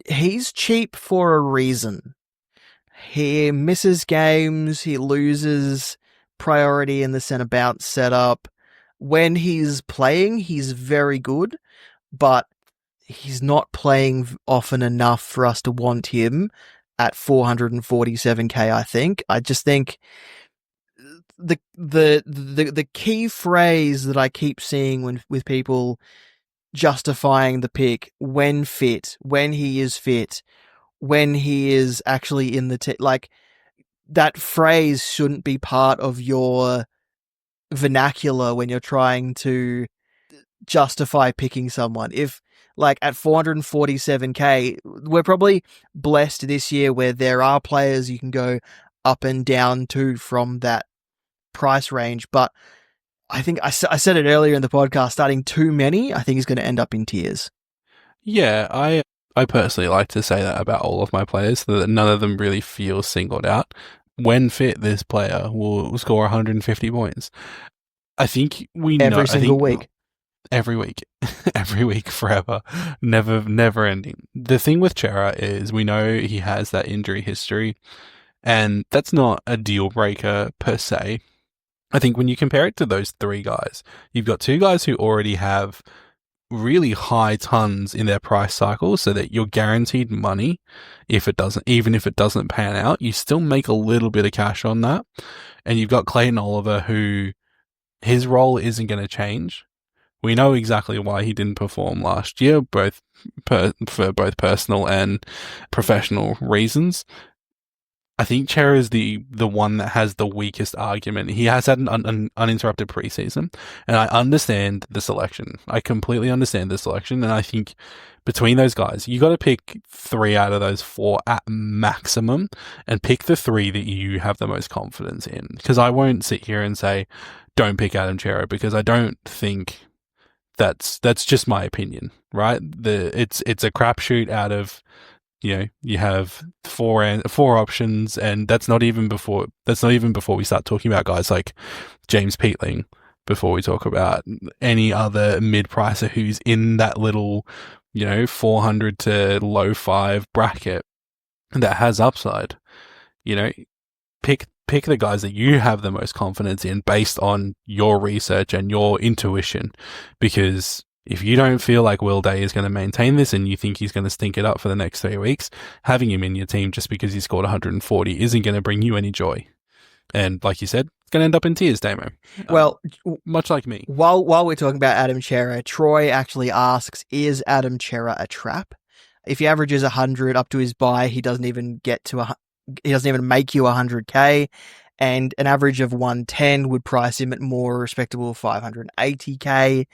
he's cheap for a reason. He misses games, he loses priority in the centre bounce setup. When he's playing, he's very good, but he's not playing often enough for us to want him at 447k, I think. I just think the key phrase that I keep seeing with people justifying the pick, when fit, when he is fit, when he is actually in the like, that phrase shouldn't be part of your vernacular when you're trying to justify picking someone. If, like, at 447k, we're probably blessed this year where there are players you can go up and down to from that price range, but I think I said it earlier in the podcast, starting too many, I think is going to end up in tears. Yeah, I personally like to say that about all of my players, that none of them really feel singled out. When fit, this player will score 150 points. I think we know every single week. Every week. Every week forever. Never ending. The thing with Chera is we know he has that injury history, and that's not a deal breaker per se. I think when you compare it to those three guys, you've got two guys who already have really high tons in their price cycle, so that you're guaranteed money even if it doesn't pan out, you still make a little bit of cash on that. And you've got Clayton Oliver, who his role isn't going to change. We know exactly why he didn't perform last year, both for both personal and professional reasons. I think Chera is the one that has the weakest argument. He has had an uninterrupted preseason, and I understand the selection. I completely understand the selection, and I think between those guys, you got to pick 3 out of those 4 at maximum, and pick the 3 that you have the most confidence in. Because I won't sit here and say, don't pick Adam Chera, because I don't think that's just my opinion, right? It's a crapshoot out of, you have 4 options, and that's not even before we start talking about guys like James Peatling, before we talk about any other mid-pricer who's in that little, 400 to low 5 bracket that has upside. Pick the guys that you have the most confidence in based on your research and your intuition, because if you don't feel like Will Day is going to maintain this and you think he's going to stink it up for the next 3 weeks, having him in your team just because he scored 140 isn't going to bring you any joy. And like you said, it's going to end up in tears, Damo. Well, much like me. While we're talking about Adam Chera, Troy actually asks, is Adam Chera a trap? If he averages 100 up to his bye, he doesn't even make you 100k, and an average of 110 would price him at more respectable 580k.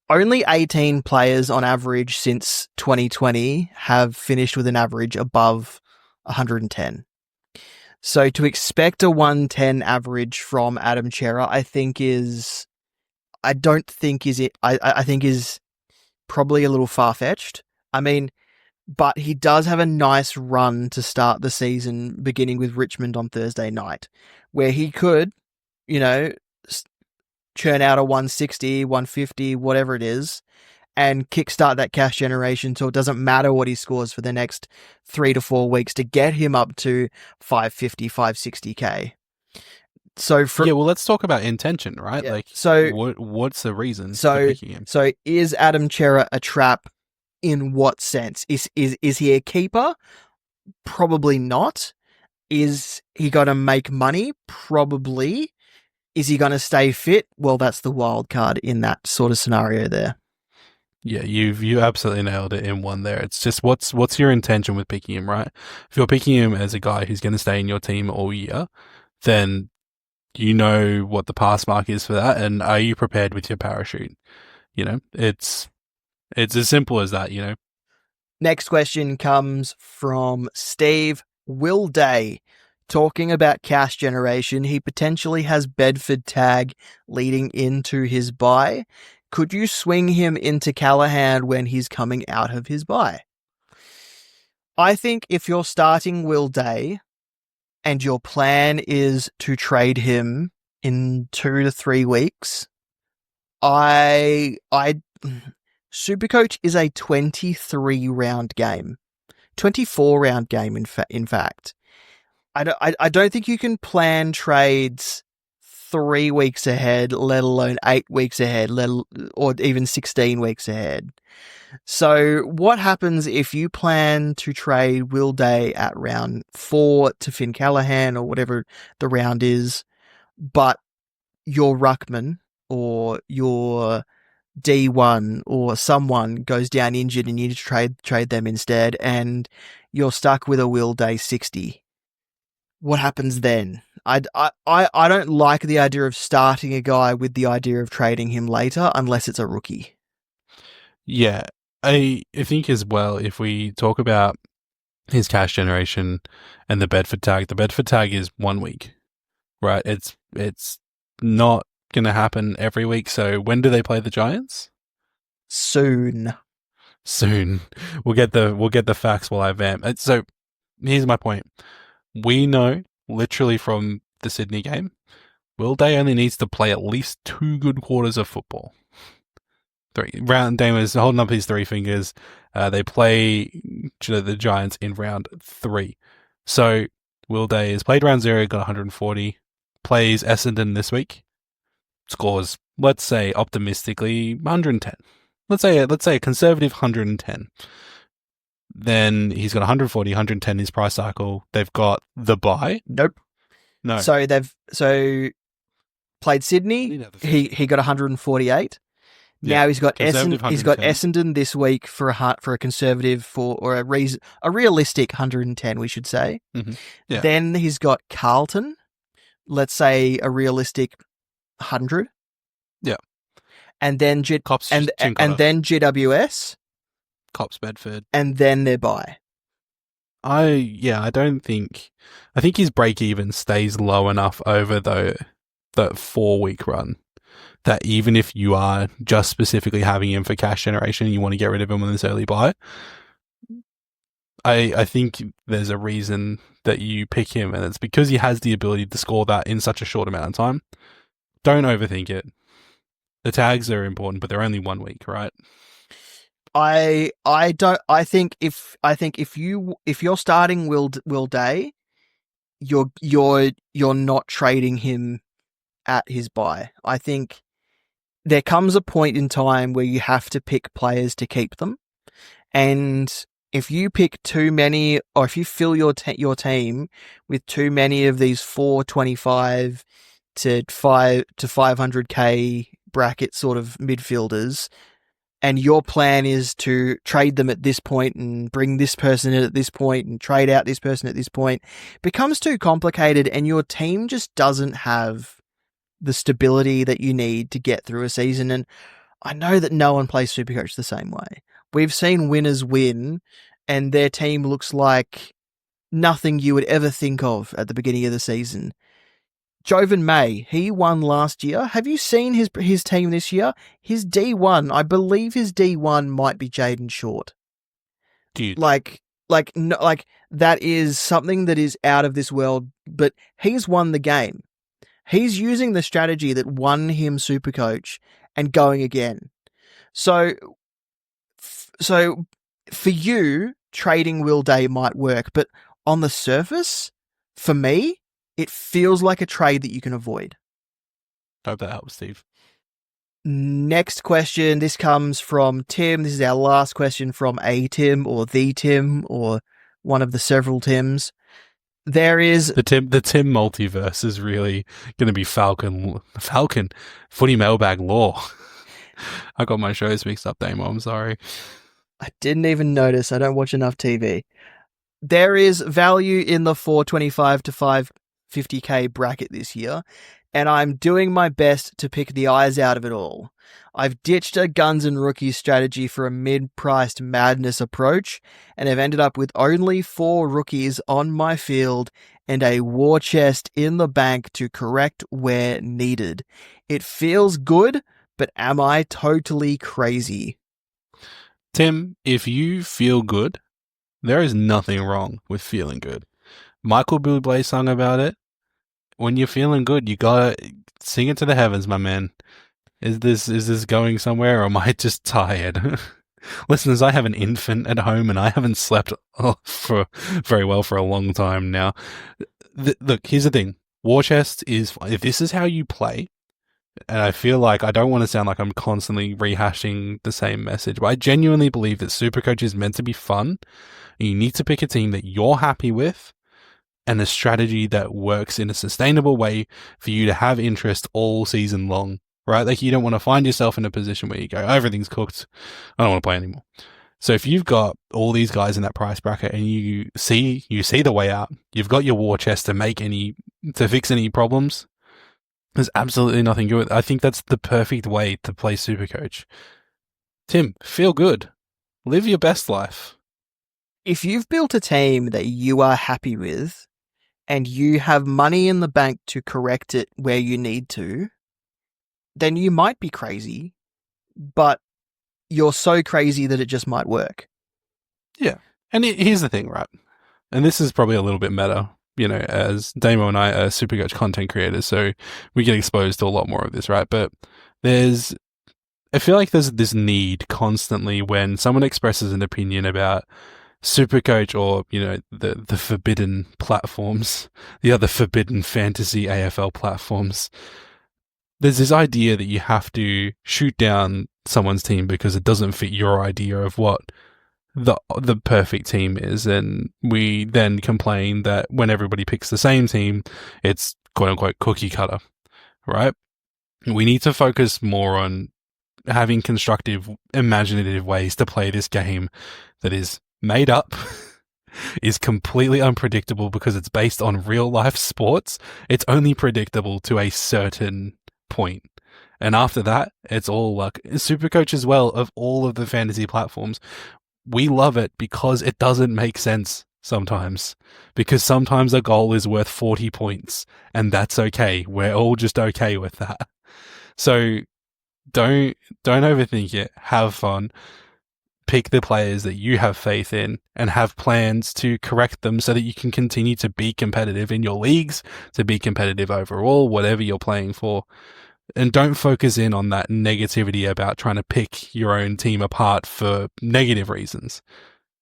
Only 18 players on average since 2020 have finished with an average above 110. So to expect a 110 average from Adam Chera, I think is probably a little far-fetched. I mean, but he does have a nice run to start the season, beginning with Richmond on Thursday night, where he could, you know, churn out a 160, 150, whatever it is, and kickstart that cash generation so it doesn't matter what he scores for the next 3 to 4 weeks to get him up to 550, 560k. So yeah, well, let's talk about intention, right? Yeah. Like, So what's the reason for picking him? So is Adam Chera a trap? In what sense? Is he a keeper? Probably not. Is he going to make money? Probably. Is he going to stay fit? Well, that's the wild card in that sort of scenario there. Yeah, you absolutely nailed it in one there. It's just what's your intention with picking him, right? If you're picking him as a guy who's going to stay in your team all year, then you know what the pass mark is for that, and are you prepared with your parachute? You know, it's as simple as that, you know. Next question comes from Steve Will Day. Talking about cash generation, he potentially has Bedford tag leading into his bye. Could you swing him into Callahan when he's coming out of his bye? I think if you're starting Will Day and your plan is to trade him in 2 to 3 weeks, SuperCoach is a 23 round game, 24 round game. In fact, I don't think you can plan trades 3 weeks ahead, let alone 8 weeks ahead, or even 16 weeks ahead. So what happens if you plan to trade Will Day at round 4 to Finn Callahan or whatever the round is, but your ruckman or your D1 or someone goes down injured and you need to trade them instead, and you're stuck with a Will Day 60. What happens then? I don't like the idea of starting a guy with the idea of trading him later unless it's a rookie. Yeah, I think as well, if we talk about his cash generation and the Bedford tag is 1 week, right? It's not going to happen every week. So when do they play the Giants? Soon. We'll get the facts while I vamp. So here's my point. We know literally from the Sydney game, Will Day only needs to play at least 2 good quarters of football. 3. Damo's holding up his 3 fingers. They play the Giants in round 3. So Will Day has played round 0, got 140. Plays Essendon this week. Scores, let's say optimistically, 110. Let's say a conservative 110. Then he's got 140, 110 his price cycle. They've got the bye. Nope. No. So played Sydney. He got 148. Now he's got Essendon this week for a conservative or a realistic 110, we should say. Mm-hmm. Yeah. Then he's got Carlton, let's say a realistic 100. Yeah. And then then GWS, Cops Bedford, and then their bye. I think his break even stays low enough over that 4 week run that even if you are just specifically having him for cash generation and you want to get rid of him on this early buy, I think there's a reason that you pick him, and it's because he has the ability to score that in such a short amount of time. Don't overthink it. The tags are important, but they're only 1 week, right? I think if you're starting Will Day, you're not trading him at his buy. I think there comes a point in time where you have to pick players to keep them, and if you pick too many, or if you fill your team with too many of these 425 to 500k bracket sort of midfielders, and your plan is to trade them at this point and bring this person in at this point and trade out this person at this point, it becomes too complicated, and your team just doesn't have the stability that you need to get through a season. And I know that no one plays SuperCoach the same way. We've seen winners win and their team looks like nothing you would ever think of at the beginning of the season. Jovan May, he won last year. Have you seen his team this year? His D1, I believe his D1 might be Jaden Short. Dude, No, that is something that is out of this world, but he's won the game. He's using the strategy that won him SuperCoach and going again. So for you, trading Will Day might work, but on the surface, for me, it feels like a trade that you can avoid. hope that helps, Steve. Next question. This comes from Tim. This is our last question from a Tim or the Tim or one of the several Tims. There is the Tim multiverse is really going to be Falcon footy mailbag law. I got my shows mixed up, Damo. I'm sorry. I didn't even notice. I don't watch enough TV. There is value in the 425 to 550k bracket this year, and I'm doing my best to pick the eyes out of it all. I've ditched a guns and rookies strategy for a mid-priced madness approach, and have ended up with only 4 rookies on my field and a war chest in the bank to correct where needed. It feels good, but am I totally crazy? Tim, if you feel good, there is nothing wrong with feeling good. Michael Bublé sung about it. When you're feeling good, you gotta sing it to the heavens, my man. Is this going somewhere, or am I just tired? Listeners, I have an infant at home and I haven't slept for very well for a long time now. Look, here's the thing. War Chest is, if this is how you play, and I feel like I don't want to sound like I'm constantly rehashing the same message, but I genuinely believe that SuperCoach is meant to be fun. And you need to pick a team that you're happy with and a strategy that works in a sustainable way for you to have interest all season long, right? Like, you don't want to find yourself in a position where you go, everything's cooked, I don't want to play anymore. So if you've got all these guys in that price bracket and you see the way out, you've got your war chest to fix any problems, there's absolutely nothing good. I think that's the perfect way to play SuperCoach. Tim, feel good. Live your best life. If you've built a team that you are happy with and you have money in the bank to correct it where you need to, then you might be crazy, but you're so crazy that it just might work. Yeah. And here's the thing, right? And this is probably a little bit meta, as Damo and I are SuperCoach content creators, so we get exposed to a lot more of this, right? But I feel like there's this need constantly when someone expresses an opinion about SuperCoach or, the forbidden platforms, the other forbidden fantasy AFL platforms. There's this idea that you have to shoot down someone's team because it doesn't fit your idea of what the perfect team is, and we then complain that when everybody picks the same team, it's quote unquote cookie cutter, right? We need to focus more on having constructive, imaginative ways to play this game that is made up, is completely unpredictable because it's based on real life sports. It's only predictable to a certain point. And after that, it's all luck. SuperCoach as well, of all of the fantasy platforms, we love it because it doesn't make sense sometimes. Because sometimes a goal is worth 40 points, and that's okay. We're all just okay with that. So don't overthink it. Have fun. Pick the players that you have faith in and have plans to correct them so that you can continue to be competitive in your leagues, to be competitive overall, whatever you're playing for. And don't focus in on that negativity about trying to pick your own team apart for negative reasons.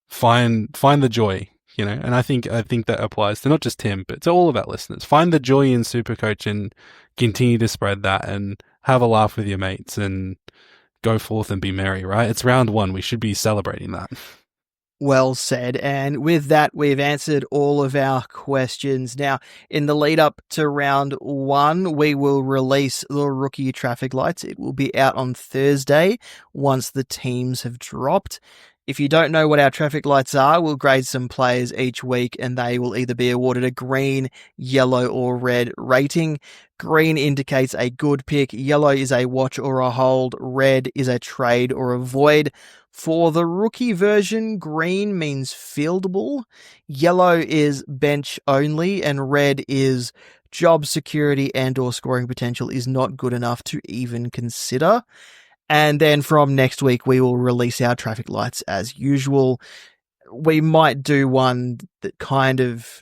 Find the joy, and I think that applies to not just Tim, but to all of our listeners. Find the joy in SuperCoach and continue to spread that and have a laugh with your mates and go forth and be merry, right? It's round 1. We should be celebrating that. Well said. And with that, we've answered all of our questions. Now, in the lead up to round 1, we will release the rookie traffic lights. It will be out on Thursday once the teams have dropped. If you don't know what our traffic lights are, we'll grade some players each week and they will either be awarded a green, yellow, or red rating. Green indicates a good pick, yellow is a watch or a hold, red is a trade or avoid. For the rookie version, green means fieldable, yellow is bench only, and red is job security and or scoring potential is not good enough to even consider. And then from next week, we will release our traffic lights as usual. We might do one that kind of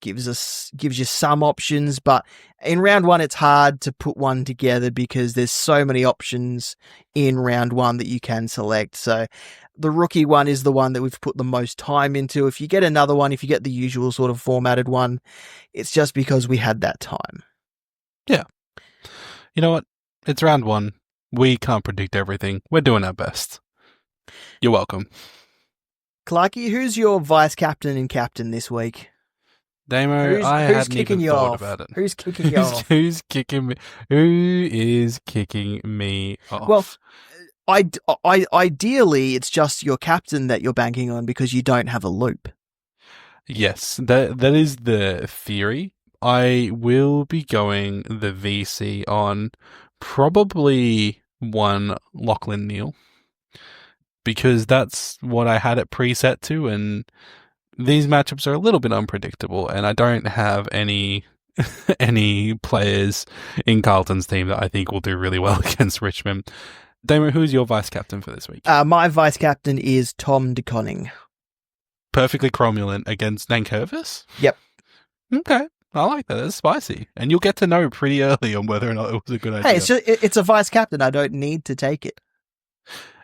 gives you some options, but in round one, it's hard to put one together because there's so many options in round one that you can select. So the rookie one is the one that we've put the most time into. If you get another one, if you get the usual sort of formatted one, it's just because we had that time. Yeah. You know what? It's round one. We can't predict everything. We're doing our best. You're welcome. Clarky, who's your vice captain and captain this week? Damo, I hadn't even thought about it. Who's kicking you off? Who's kicking me? Who is kicking me off? Well, ideally, it's just your captain that you're banking on because you don't have a loop. Yes, that is the theory. I will be going the VC on probably one Lachlan Neal because that's what I had it preset to, and these matchups are a little bit unpredictable, and I don't have any players in Carlton's team that I think will do really well against Richmond. Damon, who's your vice captain for this week? My vice captain is Tom de Koning. Perfectly cromulent against Nankervis? Yep. Okay. I like that. That's spicy. And you'll get to know pretty early on whether or not it was a good idea. Hey, it's a vice captain. I don't need to take it.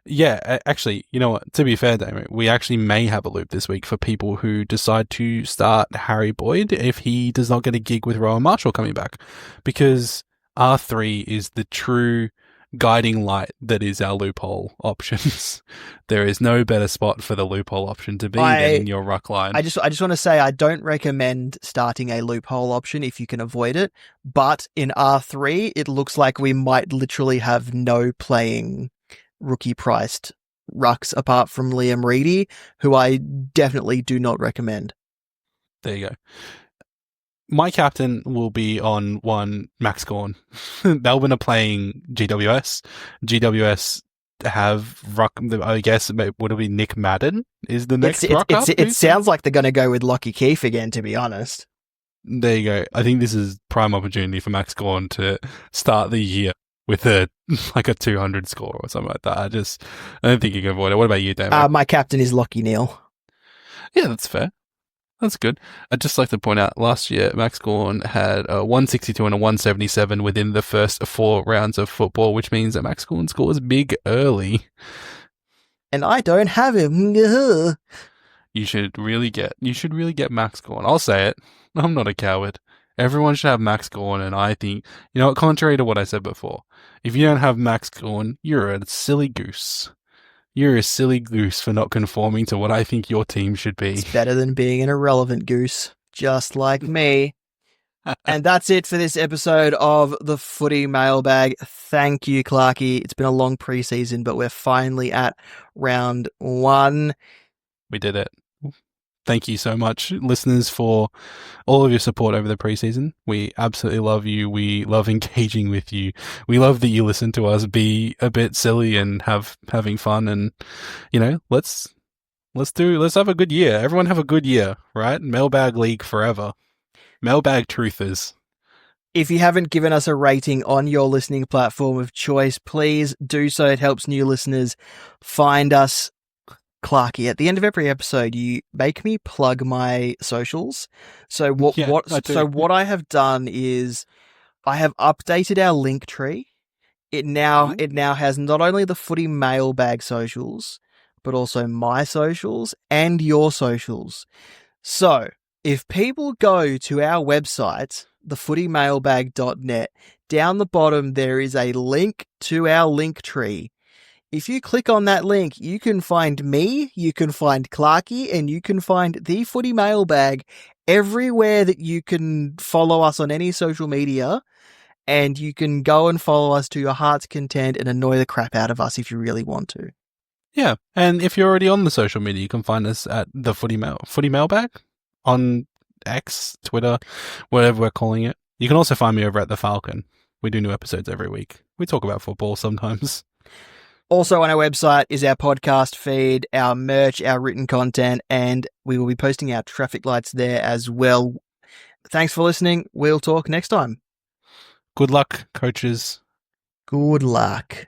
Yeah, actually, you know what? To be fair, Damon, we actually may have a loop this week for people who decide to start Harry Boyd if he does not get a gig with Rowan Marshall coming back. Because R3 is the true guiding light that is our loophole options. There is no better spot for the loophole option to be than in your ruck line. I just want to say I don't recommend starting a loophole option if you can avoid it. But in R3, it looks like we might literally have no playing rookie priced rucks apart from Liam Reedy, who I definitely do not recommend. There you go. My captain will be on one Max Gawn. Melbourne are playing GWS. GWS have ruck. I guess would it be Nick Madden is the next ruck up? It sounds like they're going to go with Lockie Keefe again, to be honest. There you go. I think this is prime opportunity for Max Gawn to start the year with a 200 score or something like that. I don't think you can avoid it. What about you, David? My captain is Lockie Neal. Yeah, that's fair. That's good. I'd just like to point out, last year, Max Gawn had a 162 and a 177 within the first 4 rounds of football, which means that Max Gawn scores big early. And I don't have him. You should really get Max Gawn. I'll say it. I'm not a coward. Everyone should have Max Gawn, and I think, contrary to what I said before, if you don't have Max Gawn, you're a silly goose. You're a silly goose for not conforming to what I think your team should be. It's better than being an irrelevant goose, just like me. And that's it for this episode of the Footy Mailbag. Thank you, Clarky. It's been a long preseason, but we're finally at round 1. We did it. Thank you so much, listeners, for all of your support over the preseason. We absolutely love you. We love engaging with you. We love that you listen to us be a bit silly and having fun. And let's have a good year. Everyone have a good year, right? Mailbag League forever. Mailbag truthers. If you haven't given us a rating on your listening platform of choice, please do so. It helps new listeners find us. Clarky, at the end of every episode, you make me plug my socials. So what I have done is I have updated our link tree. It now has not only the Footy Mailbag socials, but also my socials and your socials. So if people go to our website, thefootymailbag.net, down the bottom there is a link to our link tree. If you click on that link, you can find me, you can find Clarky, and you can find the Footy Mailbag everywhere that you can follow us on any social media, and you can go and follow us to your heart's content and annoy the crap out of us if you really want to. Yeah, and if you're already on the social media, you can find us at the Footy Mailbag on X, Twitter, whatever we're calling it. You can also find me over at the Falcon. We do new episodes every week. We talk about football sometimes. Also on our website is our podcast feed, our merch, our written content, and we will be posting our traffic lights there as well. Thanks for listening. We'll talk next time. Good luck, coaches. Good luck.